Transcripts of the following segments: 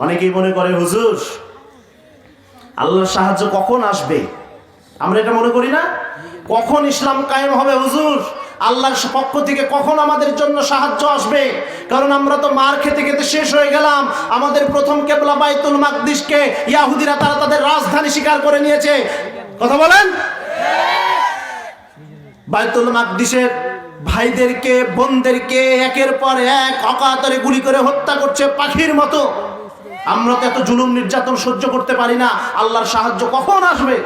অনেকেই মনে করে হুজুর আল্লাহর সাহায্য কখন আসবে, আমরা এটা মনে করি না? কখন ইসলাম কায়েম হবে হুজুর, আল্লাহর পক্ষ থেকে কখন আমাদের জন্য সাহায্য আসবে? কারণ আমরা তো মার খেতে খেতে শেষ হয়ে গেলাম। আমাদের প্রথম কিবলা বাইতুল মাকদিসকে ইহুদিরা তারা তাদের রাজধানী স্বীকার করে নিয়েছে। কথা বলেন। বাইতুল মাকদিসের ভাইদেরকে বোনদেরকে একের পর এক অকাতরে গুলি করে হত্যা করছে পাখির মতো। আমরা তো এত জুলুম নির্যাতন সহ্য করতে পারি না, আল্লাহর সাহায্য কখন আসবে?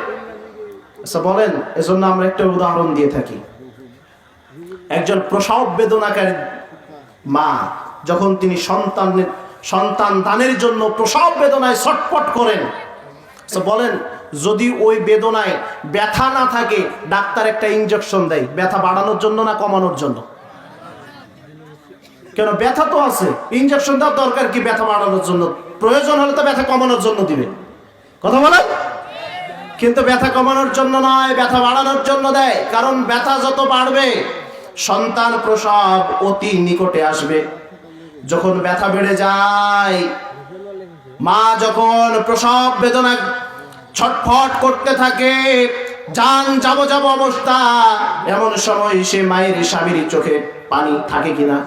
আচ্ছা বলেন, এজন্য আমরা একটা উদাহরণ দিয়ে থাকি। একজন প্রসব বেদনাকারী মা যখন তিনি সন্তান দানের জন্য প্রসব বেদনায় ছটফট করেন, বলেন যদি ওই বেদনায় ব্যথা না থাকে ডাক্তার একটা ইনজেকশন দেয় ব্যথা বাড়ানোর জন্য না কমানোর জন্য? কেন, ব্যথা তো আছে, ইনজেকশন দেওয়ার দরকার কি ব্যথা বাড়ানোর জন্য? প্রয়োজন হলে তো ব্যথা কমানোর জন্য দিবে। কথা বলেন। কিন্তু ব্যথা কমানোর জন্য নয়, ব্যথা বাড়ানোর জন্য দেয়। কারণ ব্যথা যত বাড়বে সন্তান প্রসব অতি নিকটে আসবে। যখন ব্যথা বেড়ে যায়, মা যখন প্রসব বেদনা ছটফট করতে থাকে, জান যাবো যাবো অবস্থা, এমন সময় সে মায়ের স্বামীর চোখে পানি থাকে কিনা?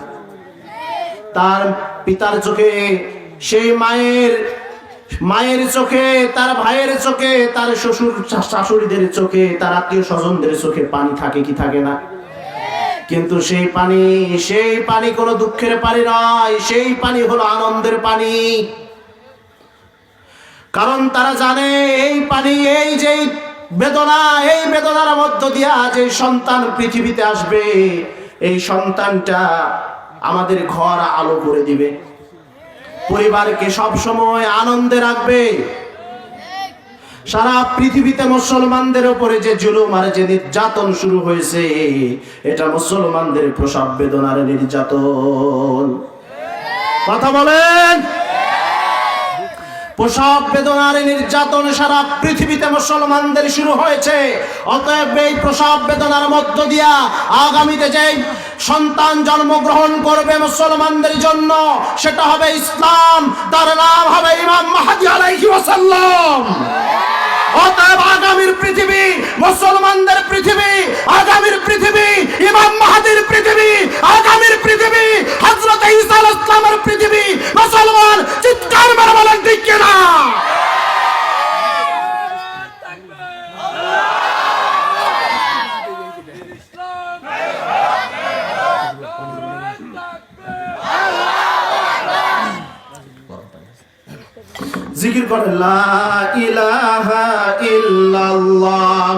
তার পিতার চোখে, সেই মায়ের চোখে, তার ভাইয়ের চোখে, তার শ্বশুর শাশুড়িদের চোখে, তার আত্মীয় স্বজনদের চোখে পানি থাকে কি থাকে না? কিন্তু সেই পানি কোনো দুঃখের পানি নয়, সেই পানি হলো আনন্দের পানি। কারণ তারা জানে এই পানি, এই যে বেদনা, এই বেদনার মধ্য দিয়া যে সন্তান পৃথিবীতে আসবে, এই সন্তানটা আমাদের ঘর আলো করে দিবে, পরিবারকে সব সময় আনন্দে রাখবে। সারা পৃথিবীতে মুসলমানদের উপরে যে জুলুম আর যে নির্যাতন শুরু হয়েছে, এটা মুসলমানদের প্রসব বেদনার নির্যাতন। কথা বলেন। প্রসব বেদনার নির্যাতন সারা পৃথিবীতে মুসলমানদের শুরু হয়েছে। অতএব এই প্রসব বেদনার মধ্য দিয়া আগামীতে যে সন্তান জন্মগ্রহণ করবে মুসলমানদের জন্য, সেটা হবে ইসলাম, তার নাম হবে ইমাম মাহদী আলাইহি ওয়াসাল্লাম। অতএব আগামীর পৃথিবী মুসলমানদের পৃথিবী, আগামীর পৃথিবী ইমাম মাহদীর পৃথিবী, আগামীর পৃথিবী হযরত ঈসা আলাইহিস সালামের পৃথিবী। মুসলমান চিৎকার মেরে বলেন ঠিক কিনা? জিকির করেন লা ইলাহা ইল্লাল্লাহ